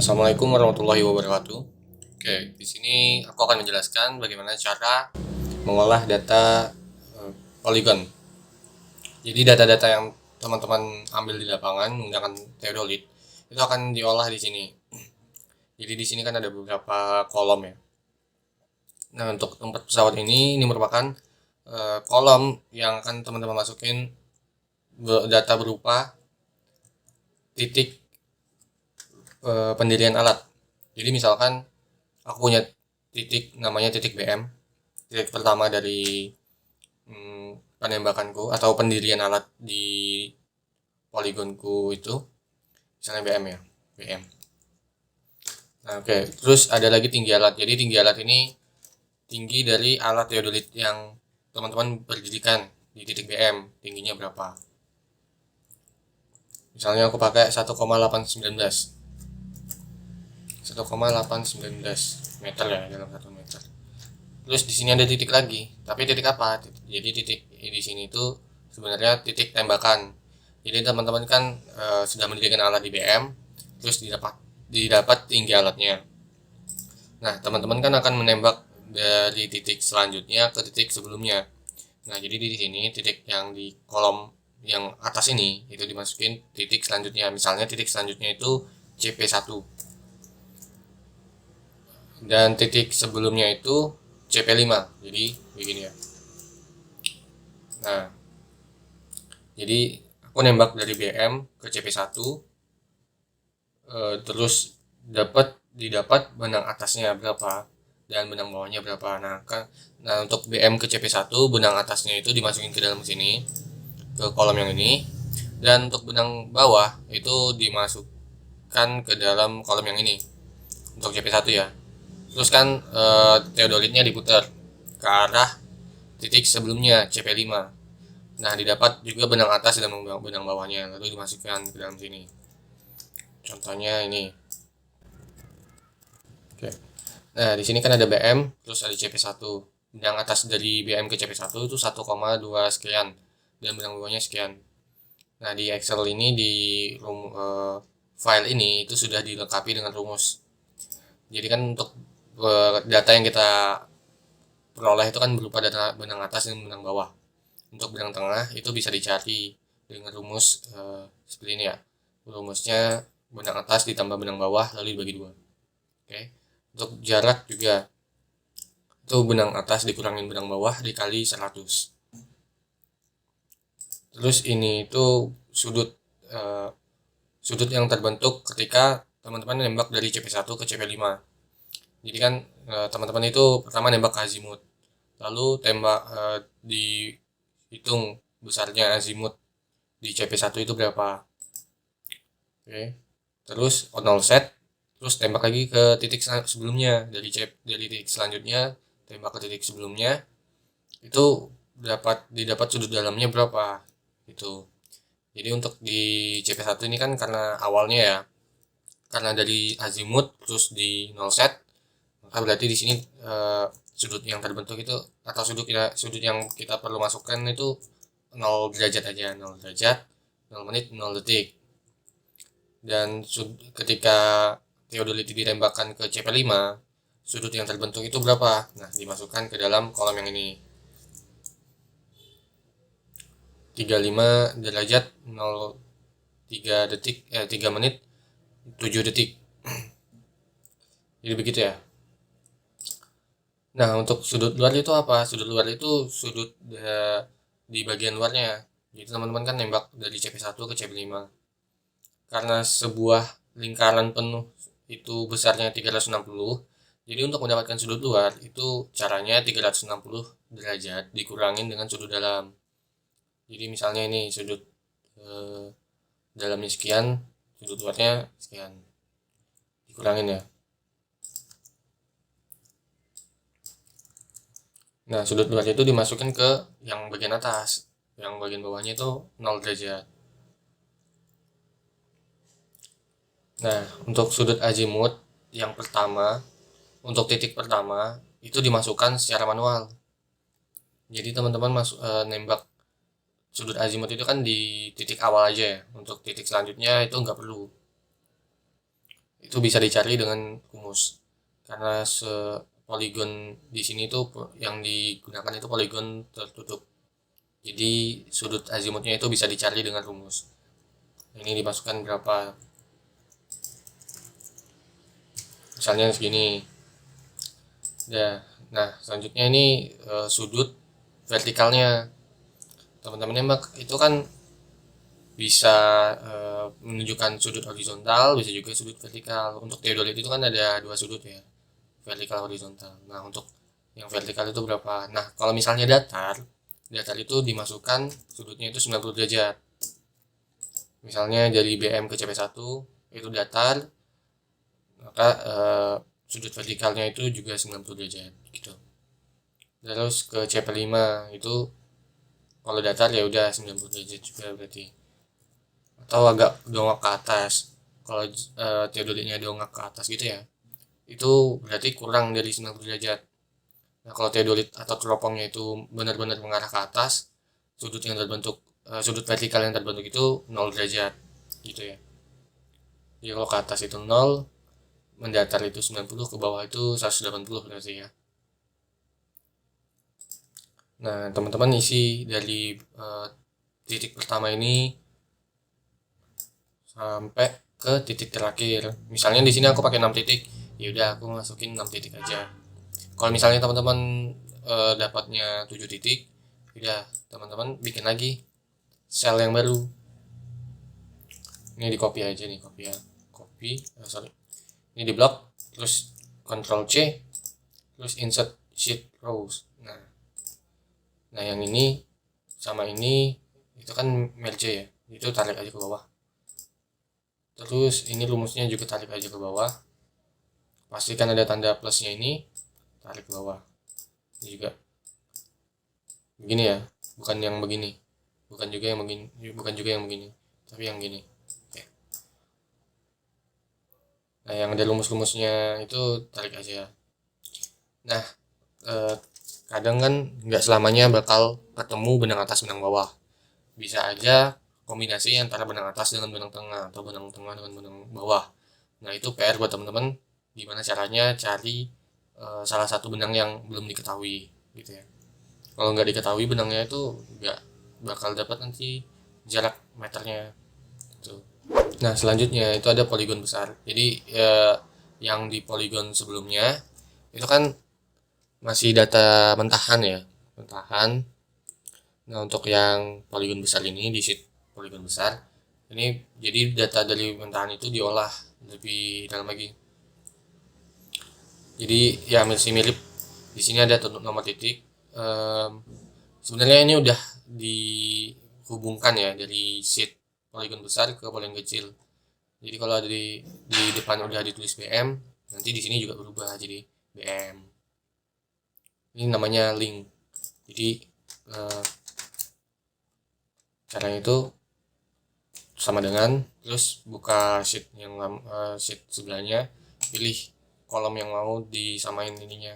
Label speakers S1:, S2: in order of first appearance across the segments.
S1: Assalamualaikum warahmatullahi wabarakatuh. Oke, di sini aku akan menjelaskan bagaimana cara mengolah data Polygon. Jadi data-data yang teman-teman ambil di lapangan menggunakan Theodolite itu akan diolah di sini. Jadi di sini kan ada beberapa kolom ya. Nah, untuk tempat pesawat ini merupakan kolom yang akan teman-teman masukin data berupa titik pendirian alat. Jadi misalkan aku punya titik namanya titik BM, titik pertama dari penembakanku atau pendirian alat di poligonku itu, misalnya BM ya, BM. Nah, oke. Terus ada lagi tinggi alat. Jadi tinggi alat ini tinggi dari alat theodolite yang teman-teman berdirikan di titik BM, tingginya berapa. Misalnya aku pakai 1,819 meter ya, dalam 1 meter. Terus di sini ada titik lagi, tapi titik apa? Jadi titik di sini itu sebenarnya titik tembakan. Jadi teman-teman kan sudah mendirikan alat di BM, terus didapat tinggi alatnya. Nah, teman-teman kan akan menembak dari titik selanjutnya ke titik sebelumnya. Nah, jadi di sini titik yang di kolom yang atas ini itu dimasukin titik selanjutnya. Misalnya titik selanjutnya itu CP1. Dan titik sebelumnya itu CP5. Jadi begini ya. Nah, jadi aku nembak dari BM ke CP1, terus didapat benang atasnya berapa dan benang bawahnya berapa. Nah, untuk BM ke CP1 benang atasnya itu dimasukin ke dalam sini, ke kolom yang ini, dan untuk benang bawah itu dimasukkan ke dalam kolom yang ini untuk CP1 ya. Terus kan theodolite-nya diputar ke arah titik sebelumnya CP5. Nah, didapat juga benang atas dan benang bawahnya, lalu dimasukkan ke dalam sini. Contohnya ini. Oke. Nah, di sini kan ada BM, terus ada CP1. Benang atas dari BM ke CP1 itu 1,2 sekian dan benang bawahnya sekian. Nah, di Excel ini di file ini itu sudah dilengkapi dengan rumus. Jadi kan untuk data yang kita peroleh itu kan berupa data benang atas dan benang bawah. Untuk benang tengah itu bisa dicari dengan rumus seperti ini ya. Rumusnya benang atas ditambah benang bawah lalu dibagi 2. Oke. Untuk jarak juga itu benang atas dikurangin benang bawah dikali 100. Terus ini itu sudut yang terbentuk ketika teman-teman nembak dari CP1 ke CP5. Jadi kan teman-teman itu pertama nembak ke azimut, lalu tembak dihitung besarnya azimut di CP1 itu berapa. Oke. Terus on set, terus tembak lagi ke titik sebelumnya, dari titik selanjutnya tembak ke titik sebelumnya, itu didapat sudut dalamnya berapa itu. Jadi untuk di CP1 ini kan karena awalnya ya, karena dari azimut terus di 0 set, maka berarti di sini sudut yang terbentuk itu atau sudut yang kita perlu masukkan itu 0 derajat aja, 0 derajat, 0 menit, 0 detik. Dan ketika theodolite ditembakkan ke CP5, sudut yang terbentuk itu berapa? Nah, dimasukkan ke dalam kolom yang ini. 35 derajat 03 detik 3 menit 7 detik. Jadi begitu ya. Nah, untuk sudut luar itu apa? Sudut luar itu sudut di bagian luarnya. Jadi teman-teman kan nembak dari CP1 ke CP5. Karena sebuah lingkaran penuh itu besarnya 360, jadi untuk mendapatkan sudut luar itu caranya 360 derajat dikurangin dengan sudut dalam. Jadi misalnya ini sudut dalamnya sekian, sudut luarnya sekian, dikurangin ya. Nah, sudut luar itu dimasukkan ke yang bagian atas, yang bagian bawahnya itu 0 derajat. Nah, untuk sudut azimut yang pertama, untuk titik pertama itu dimasukkan secara manual. Jadi teman-teman nembak sudut azimut itu kan di titik awal aja ya. Untuk titik selanjutnya itu nggak perlu. itu bisa dicari dengan rumus, karena poligon di sini tuh yang digunakan itu poligon tertutup, jadi sudut azimutnya itu bisa dicari dengan rumus. Ini dimasukkan berapa, misalnya segini ya. Nah selanjutnya ini sudut vertikalnya teman-teman, itu kan bisa menunjukkan sudut horizontal, bisa juga sudut vertikal. Untuk teodolit itu kan ada dua sudut ya, vertikal horizontal. Nah untuk yang vertikal itu berapa? Nah kalau misalnya datar itu dimasukkan sudutnya itu 90 derajat. Misalnya dari BM ke CP1 itu datar, maka sudut vertikalnya itu juga 90 derajat gitu. Terus ke CP5 itu kalau datar ya udah 90 derajat juga berarti, atau agak dongak ke atas. Kalau teodolitnya dongak ke atas gitu ya, itu berarti kurang dari 90 derajat. Nah kalau teodolit atau teropongnya itu benar-benar mengarah ke atas, sudut yang terbentuk sudut vertikal yang terbentuk itu 0 derajat gitu ya. Jadi kalau ke atas itu 0, mendatar itu 90, ke bawah itu 180 berarti ya. Nah teman-teman isi dari titik pertama ini sampai ke titik terakhir. Misalnya di sini aku pakai 6 titik, ya udah aku masukin 6 titik aja. Kalau misalnya teman-teman dapatnya 7 titik, udah teman-teman bikin lagi sel yang baru. Ini di copy aja nih, copy ya. Ini di blok, terus Ctrl C, terus insert sheet rows. Nah yang ini sama ini itu kan merge ya, itu tarik aja ke bawah. Terus ini rumusnya juga tarik aja ke bawah, pastikan ada tanda plusnya, ini tarik ke bawah. Ini juga begini ya, bukan yang begini, bukan juga yang begini, tapi yang gini. Oke. Nah yang ada rumus-rumusnya itu tarik aja. Nah kadang kan nggak selamanya bakal ketemu benang atas benang bawah, bisa aja kombinasi antara benang atas dengan benang tengah, atau benang tengah dengan benang bawah. Nah itu PR buat teman-teman, gimana caranya cari salah satu benang yang belum diketahui gitu ya. Kalau nggak diketahui benangnya itu nggak bakal dapat nanti jarak meternya gitu. Nah selanjutnya itu ada poligon besar. Jadi yang di poligon sebelumnya itu kan masih data mentahan ya, mentahan. Nah untuk yang poligon besar ini, di sheet poligon besar ini, jadi data dari mentahan itu diolah lebih dalam lagi. Jadi ya masih mirip, di sini ada nomor titik. Sebenarnya ini udah dihubungkan ya dari sheet poligon besar ke poligon kecil. Jadi kalau di depan udah ditulis BM, nanti di sini juga berubah jadi BM. Ini namanya link. Jadi caranya itu sama dengan, terus buka sheet yang sheet sebelahnya, pilih kolom yang mau disamain ininya,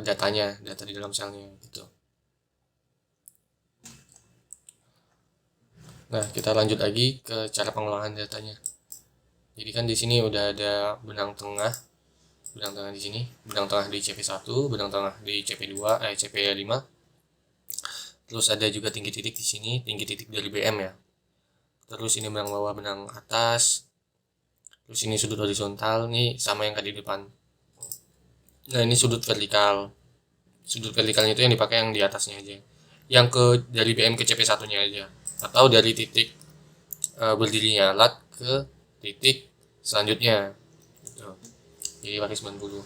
S1: data di dalam selnya gitu. Nah kita lanjut lagi ke cara pengolahan datanya. Jadi kan di sini udah ada benang tengah di sini, benang tengah di CP1, benang tengah di CP2, CP5. Terus ada juga tinggi titik di sini, tinggi titik dari BM ya. Terus ini benang bawah, benang atas. Terus ini sudut horizontal, nih sama yang tadi di depan. Nah ini sudut vertikal. Sudut vertikalnya itu yang dipakai yang di atasnya aja. Yang dari BM ke CP1 nya aja. Atau dari titik berdirinya alat ke titik selanjutnya. Gitu. Jadi pakai 90.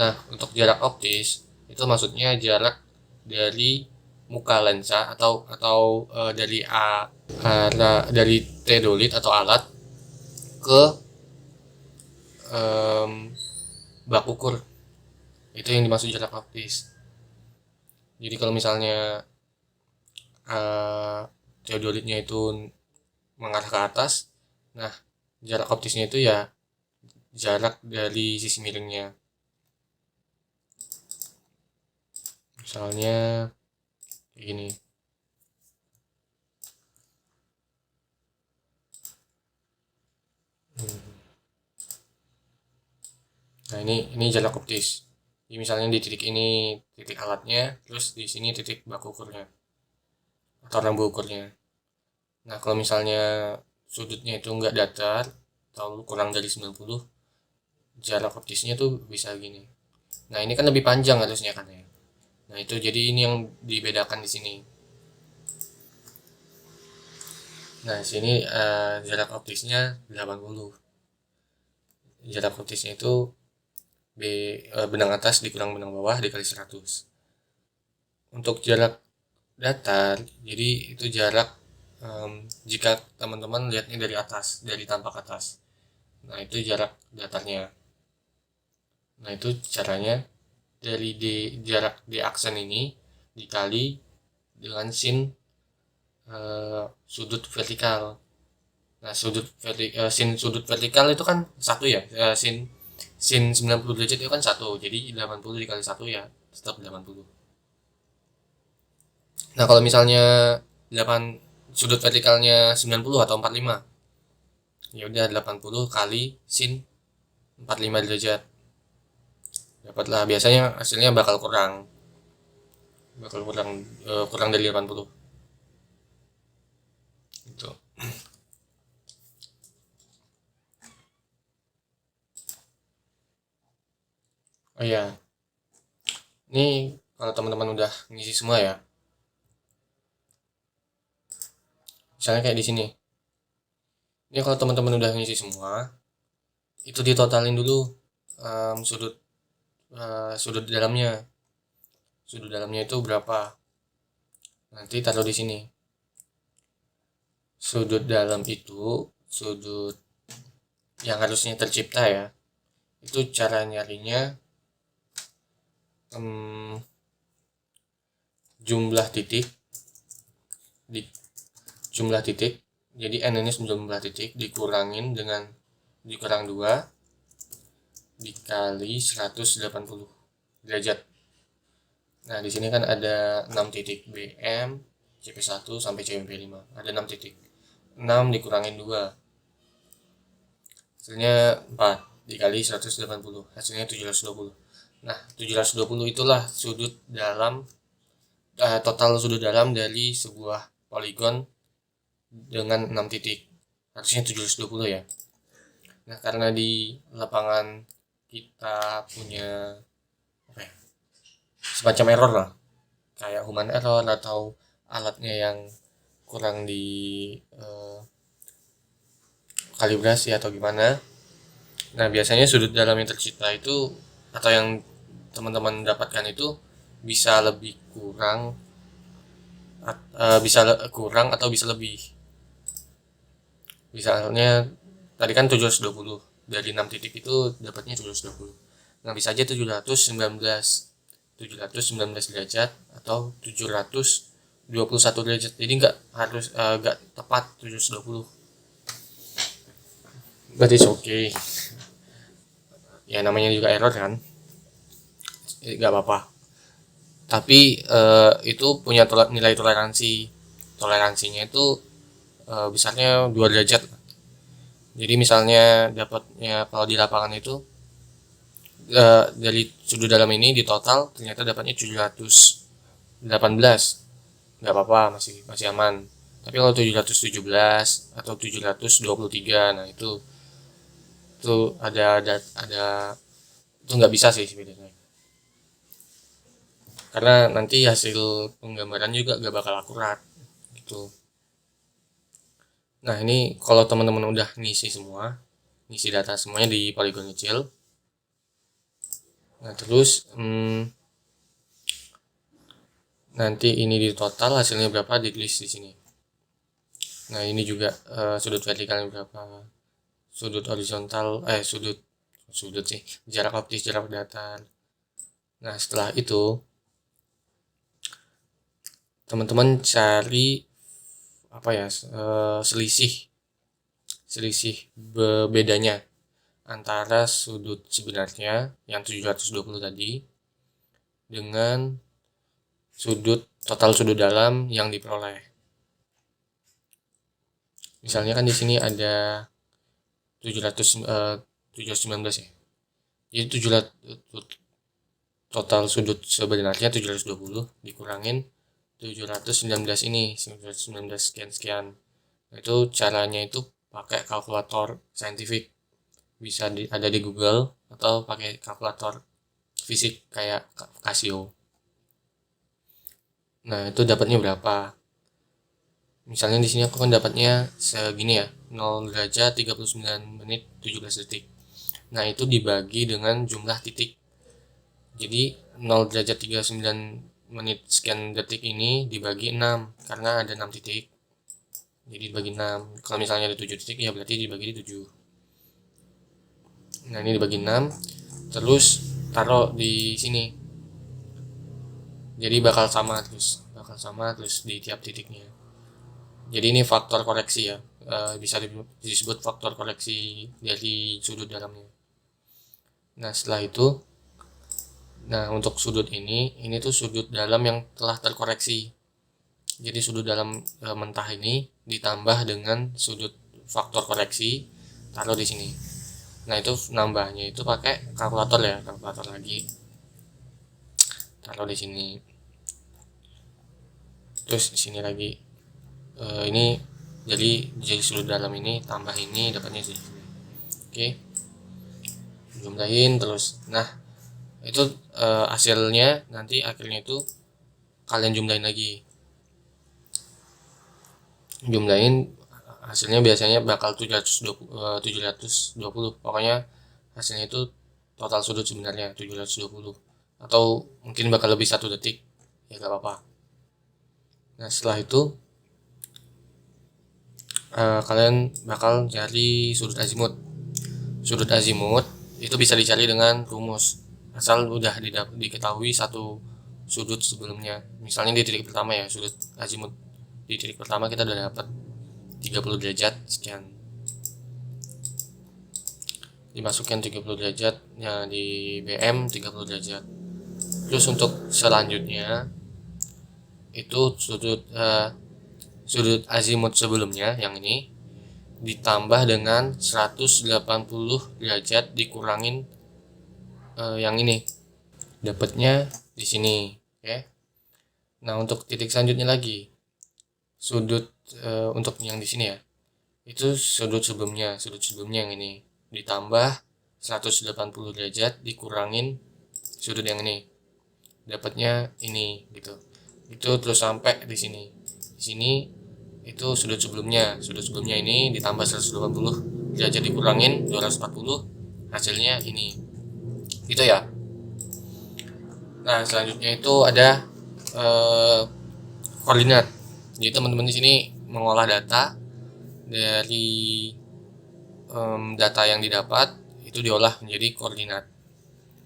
S1: Nah untuk jarak optis itu maksudnya jarak dari muka lensa atau dari teodolit atau alat ke bak ukur, itu yang dimaksud jarak optis. Jadi kalau misalnya teodolitnya itu mengarah ke atas, nah jarak optisnya itu ya jarak dari sisi miringnya. Misalnya kayak gini. Nah, ini jarak optis. Jadi misalnya di titik ini titik alatnya, terus di sini titik baku ukurnya atau rambu ukurnya. Nah, kalau misalnya sudutnya itu enggak datar atau kurang dari 90, jarak optisnya tuh bisa gini. Nah, ini kan lebih panjang harusnya kan ya. Nah, itu jadi ini yang dibedakan di sini. Nah, sini jarak optisnya 80. Jarak optisnya itu benang atas dikurang benang bawah dikali 100. Untuk jarak datar, jadi itu jarak jika teman-teman lihatnya dari atas, dari tampak atas. Nah, itu jarak datarnya. Nah, itu caranya dari jarak di aksen ini dikali dengan sin sudut vertikal. Nah, sin sudut vertikal itu kan satu ya. Sin 90 derajat itu kan satu. Jadi 80 dikali satu ya tetap 80. Nah, kalau misalnya 8 sudut vertikalnya 90 atau 45, ya udah 80 kali sin 45 derajat. Dapatlah, biasanya hasilnya bakal kurang. Kurang dari 80. Gitu. Oh iya, ini kalau teman-teman udah ngisi semua ya. Misalnya kayak di sini. Ini kalau teman-teman udah ngisi semua, itu ditotalin dulu sudut sudut dalamnya. Sudut dalamnya itu berapa? Nanti taruh di sini. Sudut dalam itu sudut yang harusnya tercipta ya. Itu cara nyarinya jumlah titik di jumlah titik. Jadi n ini jumlah titik dikurang 2 dikali 180 derajat. Nah, di sini kan ada 6 titik BM, CP1 sampai CMP5. Ada 6 titik. 6 dikurangin 2. Hasilnya 4 dikali 180. Hasilnya 720. Nah, 720 itulah sudut dalam total sudut dalam dari sebuah poligon dengan 6 titik. Harusnya 720 ya. Nah, karena di lapangan kita punya semacam error lah, kayak human error atau alatnya yang kurang di kalibrasi atau gimana. Nah, biasanya sudut dalam yang tercipta itu atau yang teman-teman dapatkan itu bisa lebih kurang, kurang atau bisa lebih. Misalnya tadi kan 720, dari 6 titik itu dapatnya 720. Nah, bisa aja 719 derajat atau 721 derajat. Jadi nggak tepat 720. But it's okay. Ya namanya juga error kan. Nggak apa-apa. Tapi itu punya nilai toleransi. Toleransinya itu besarnya 2 derajat. Jadi misalnya dapatnya kalau di lapangan itu dari sudut dalam ini di total ternyata dapatnya 718. Nggak apa-apa, masih aman. Tapi kalau 717 atau 723, nah itu ada itu nggak bisa sih sebenarnya. Karena nanti hasil penggambaran juga nggak bakal akurat gitu. Nah, ini kalau teman-teman udah ngisi data semuanya di poligon kecil. Nah, terus nanti ini di total hasilnya berapa ditulis di sini. Nah, ini juga sudut vertikalnya berapa, sudut horizontal, sudut sih, jarak optis, jarak datar. Nah, setelah itu teman-teman cari apa ya, selisih bedanya antara sudut sebenarnya yang 720 tadi dengan total sudut dalam yang diperoleh. Misalnya kan di sini ada 719 ya. Jadi 700 total sudut sebenarnya 720 dikurangin 719 ini 719 sekian. Nah, itu caranya itu pakai kalkulator saintifik, bisa ada di Google atau pakai kalkulator fisik kayak Casio. Nah, itu dapatnya berapa? Misalnya di sini aku kan dapatnya segini ya, 0 derajat 39 menit 17 detik. Nah, itu dibagi dengan jumlah titik. Jadi 0 derajat 39 menit sekian detik ini dibagi 6 karena ada 6 titik. Jadi dibagi 6. Kalau misalnya ada 7 titik ya berarti dibagi 7. Nah, ini dibagi 6. Terus taruh di sini. Jadi bakal sama terus di tiap titiknya. Jadi ini faktor koreksi ya. Bisa disebut faktor koreksi dari sudut dalamnya. Nah, setelah itu untuk sudut ini tuh sudut dalam yang telah terkoreksi. Jadi sudut dalam mentah ini ditambah dengan sudut faktor koreksi, taruh di sini. Nah, itu nambahnya itu pakai kalkulator ya, kalkulator lagi. Taruh di sini. Terus di sini lagi. Ini jadi sudut dalam ini tambah ini dapatnya sih. Oke. Jumlahin terus. Nah, itu hasilnya nanti akhirnya itu kalian jumlahin lagi. Jumlahin hasilnya biasanya bakal 720, pokoknya hasilnya itu total sudut sebenarnya 720 atau mungkin bakal lebih 1 detik ya gak apa-apa. Nah, setelah itu kalian bakal cari sudut azimut itu bisa dicari dengan rumus asal udah diketahui satu sudut sebelumnya. Misalnya di titik pertama ya, sudut azimut di titik pertama kita udah dapat 30 derajat sekian, dimasukkan 30 derajat ya, di BM 30 derajat. Terus untuk selanjutnya itu sudut azimut sebelumnya yang ini ditambah dengan 180 derajat dikurangin yang ini, dapatnya di sini. Oke. Nah, untuk titik selanjutnya lagi sudut untuk yang di sini ya, itu sudut sebelumnya yang ini ditambah 180 derajat dikurangin sudut yang ini, dapatnya ini gitu. Itu terus sampai di sini. Di sini itu sudut sebelumnya ini ditambah 180 derajat dikurangin 240, hasilnya ini. Gitu ya. Nah, selanjutnya itu ada koordinat. Jadi teman-teman di sini mengolah data dari data yang didapat itu diolah menjadi koordinat.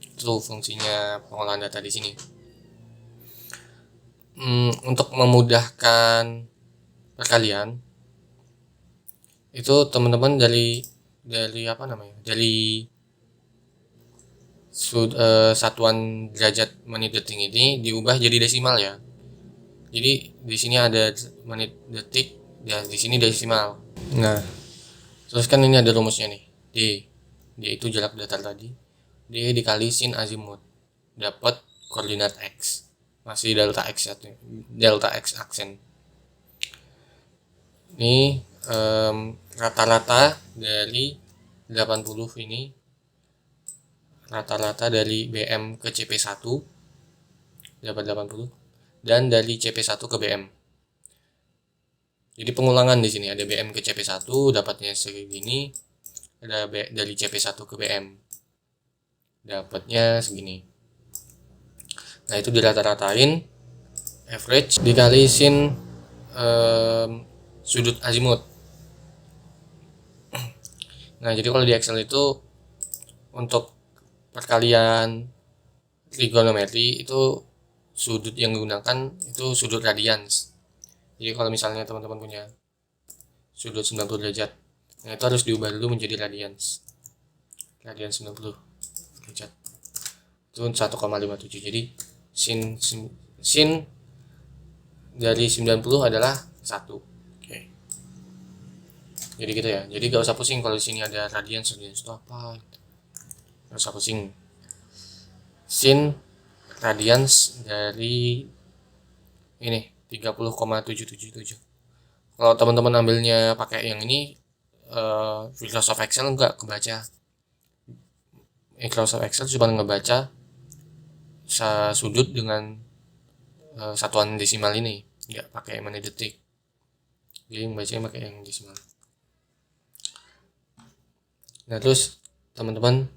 S1: Itu fungsinya pengolahan data di sini. Untuk memudahkan perkalian itu teman-teman dari satuan derajat menit detik ini diubah jadi desimal ya. Jadi di sini ada menit detik ya, di sini desimal. Nah, terus kan ini ada rumusnya nih. D itu jarak datar tadi. D dikali sin azimut dapat koordinat x. Masih delta x aksen. Ini rata-rata dari 80 ini, rata-rata dari BM ke CP1 dapat 80 dan dari CP1 ke BM. Jadi pengulangan di sini ada BM ke CP1 dapatnya segini, ada dari CP1 ke BM dapatnya segini. Nah, itu dirata-ratain average dikali sin sudut azimut. Nah, jadi kalau di Excel itu untuk perkalian trigonometri itu sudut yang digunakan itu sudut radians. Jadi kalau misalnya teman-teman punya sudut 90 derajat, nah itu harus diubah dulu menjadi radians 90 derajat itu 1,57. Jadi sin dari 90 adalah 1. Oke. Jadi gitu ya. Jadi gak usah pusing kalau di sini ada radians itu apa. Terus aku sin radians dari ini 30,777. Kalau teman-teman ambilnya pakai yang ini Microsoft Excel nggak kebaca. Microsoft Excel cuma ngebaca sudut dengan satuan desimal ini, nggak pakai menit detik. Jadi membacanya pakai yang desimal. Nah terus teman-teman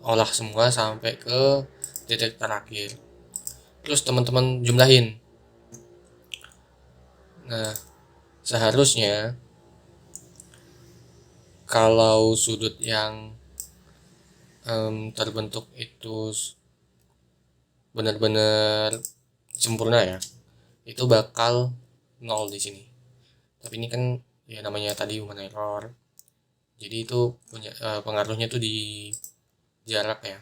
S1: olah semua sampai ke titik terakhir. Terus teman-teman jumlahin. Nah seharusnya kalau sudut yang terbentuk itu benar-benar sempurna ya, itu bakal 0 di sini. Tapi ini kan ya namanya tadi human error, jadi itu punya pengaruhnya tuh di jarak ya,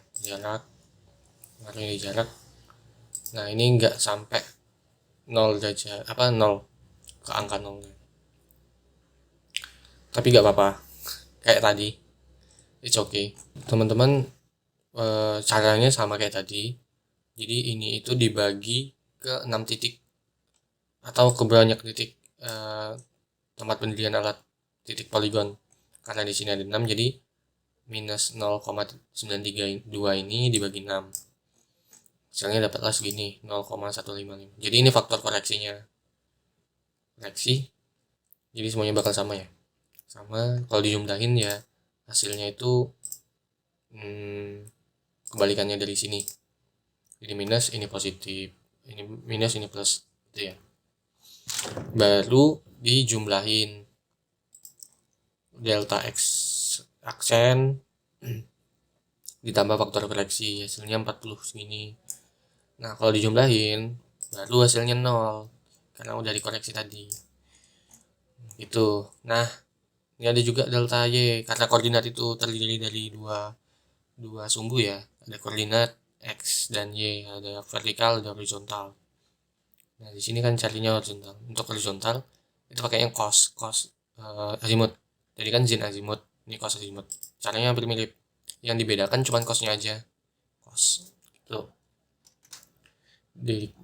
S1: pengaruhnya di jarak. Nah ini nggak sampai 0 saja, 0 ke angka 0, tapi nggak apa-apa, kayak tadi it's okay. Teman-teman caranya sama kayak tadi. Jadi ini itu dibagi ke 6 titik atau ke banyak titik tempat pendirian alat titik poligon. Karena di sini ada 6, jadi minus 0,932 ini dibagi 6. Hasilnya dapatlah segini, 0,155. Jadi ini faktor koreksinya. Koreksi. Jadi semuanya bakal sama ya. Sama, kalau dijumlahin ya hasilnya itu kebalikannya dari sini. Ini minus, ini positif, ini minus, ini plus, gitu ya. Baru dijumlahin delta x aksen ditambah faktor koreksi, hasilnya 40 segini. Nah kalau dijumlahin baru hasilnya 0 karena udah dikoreksi tadi itu. Nah ini ada juga delta y, karena koordinat itu terdiri dari dua sumbu ya, ada koordinat x dan y, ada vertikal, ada horizontal. Nah di sini kan carinya horizontal. Untuk horizontal itu pakainya cos azimut. Jadi kan sin azimut, ini cos azimut. Caranya hampir mirip. Yang dibedakan cuma cosnya aja. Cos itu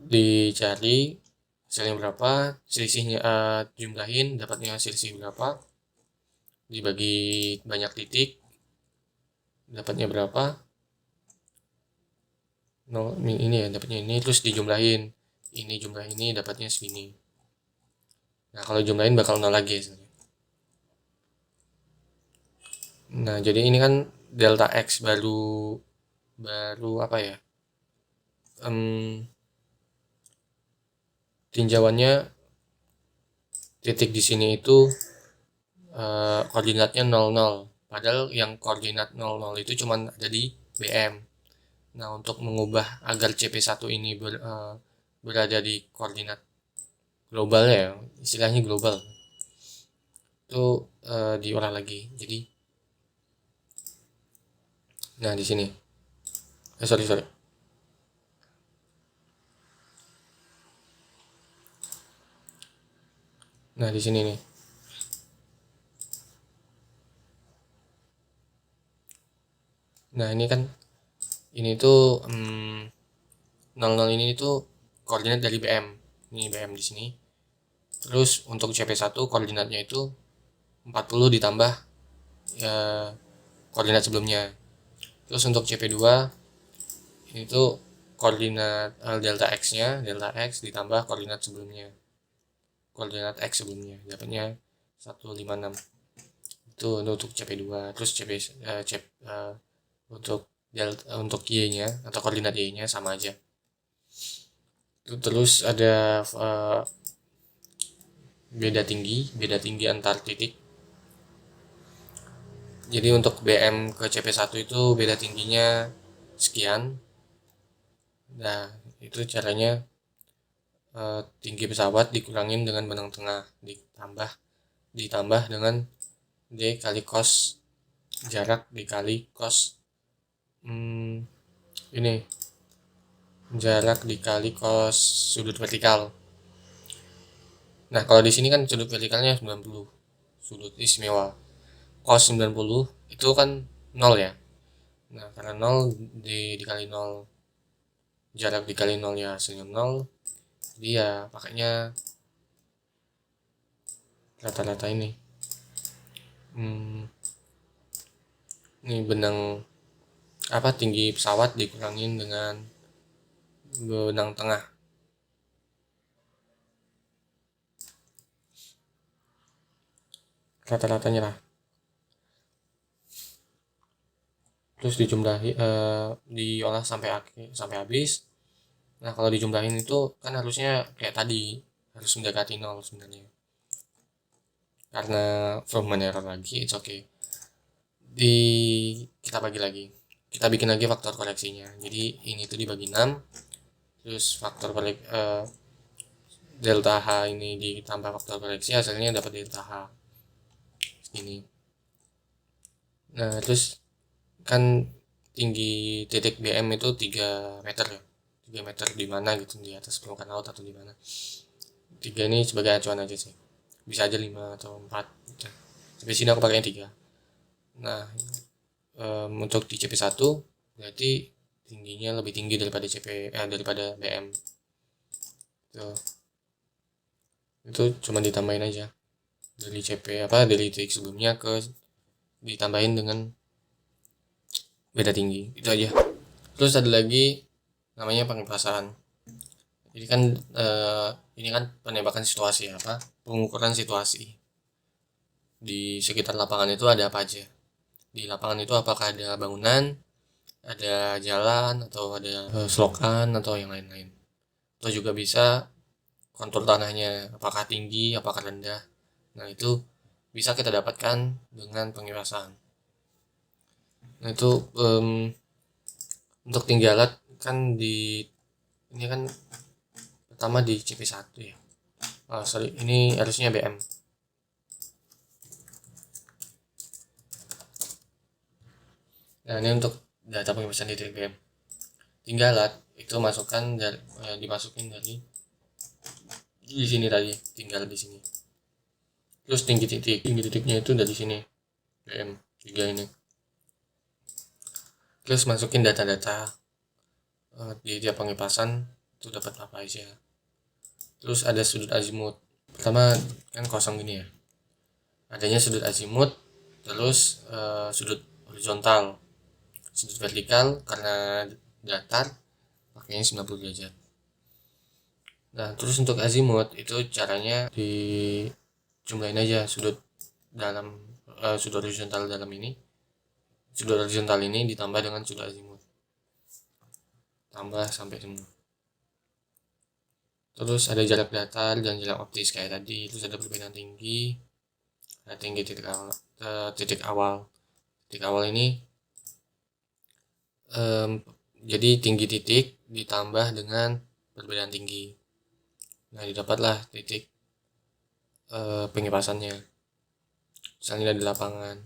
S1: dicari hasilnya berapa, selisihnya jumlahin, dapatnya selisih berapa, dibagi banyak titik, dapatnya berapa. Ini ya, dapatnya ini, terus dijumlahin ini jumlah ini, dapatnya segini. Nah kalau jumlahin bakal 0 lagi sebenarnya. Nah jadi ini kan delta x baru apa ya, tinjauannya titik di sini itu koordinatnya 00, padahal yang koordinat 00 itu cuma ada di BM. Nah untuk mengubah agar CP1 ini berada di koordinat global ya, istilahnya global, itu diolah lagi. Jadi nah di sini sorry nah di sini nih, nah ini kan ini tuh 00 ini tuh koordinat dari BM. Ini BM di sini. Terus untuk CP1 koordinatnya itu 40 ditambah ya, koordinat sebelumnya. Terus untuk CP2 itu koordinat delta x-nya, delta x ditambah koordinat sebelumnya. Koordinat x sebelumnya dapatnya 156. Itu untuk CP2. Terus untuk y-nya atau koordinat y-nya sama aja. Terus ada beda tinggi antar titik. Jadi untuk BM ke CP1 itu beda tingginya sekian. Nah itu caranya tinggi pesawat dikurangin dengan benang tengah, ditambah dengan D kali cos jarak dikali cos ini jarak dikali cos sudut vertikal. Nah kalau di sini kan sudut vertikalnya 90, sudut istimewa. Cos 90 itu kan 0 ya. Nah, karena 0 dikali 0, jarak dikali 0 ya hasilnya 0. Jadi ya pakainya rata-rata ini. Ini benang tinggi pesawat dikurangin dengan benang tengah. Rata-ratanya lah. Terus dijumlahi diolah sampai habis. Nah, kalau dijumlahin itu kan harusnya kayak tadi, harus mendekati 0 sebenarnya. Karena from error lagi, it's okay. Kita bagi lagi. Kita bikin lagi faktor koreksinya. Jadi ini tuh dibagi 6. Terus faktor delta H ini ditambah faktor koreksi, hasilnya dapat delta H. Ini. Nah, terus kan tinggi titik BM itu 3 meter ya. 3 meter di mana gitu, di atas permukaan laut atau di mana. 3 ini sebagai acuan aja sih. Bisa aja 5 atau 4 gitu. Tapi sini aku pakainya 3. Nah, untuk di CP1 berarti tingginya lebih tinggi daripada daripada BM. Itu cuma ditambahin aja dari dari titik sebelumnya ditambahin dengan beda tinggi. Itu aja. Terus ada lagi namanya pengepasan. Jadi kan ini kan penembakan situasi pengukuran situasi di sekitar lapangan itu ada apa aja. Di lapangan itu apakah ada bangunan, ada jalan, atau ada selokan atau yang lain-lain. Atau juga bisa kontur tanahnya apakah tinggi, apakah rendah. Nah, itu bisa kita dapatkan dengan pengepasan. Nah, itu untuk tinggi alat kan ini kan pertama di CP1 ya. Ini harusnya BM. Nah, ini untuk data pengepasan di titik BM. Tinggi alat itu dimasukin dari di sini tadi, tinggal di sini. Terus tinggi titiknya itu dari sini, BM 3 ini. Terus masukin data-data di tiap pengepasan itu dapat apa aja. Terus ada sudut azimut. Pertama kan kosong gini ya. Adanya sudut azimut, terus sudut horizontal, sudut vertikal karena datar pakainya 90 derajat. Nah, terus untuk azimut itu caranya dijumlahin aja sudut horizontal dalam ini. Sudut horizontal ini ditambah dengan sudut azimut. Tambah sampai semua. Terus ada jarak datar dan jarak optis kayak tadi. Terus ada perbedaan tinggi. Ada tinggi titik awal. Titik awal ini jadi tinggi titik ditambah dengan perbedaan tinggi. Nah, didapatlah titik pengepasannya. Misalnya di lapangan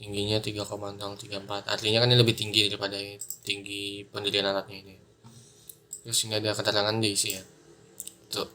S1: tingginya 3,034, artinya kan ini lebih tinggi daripada tinggi pendirian alatnya ini. Terus ini ada keterangan diisi ya. Tuh.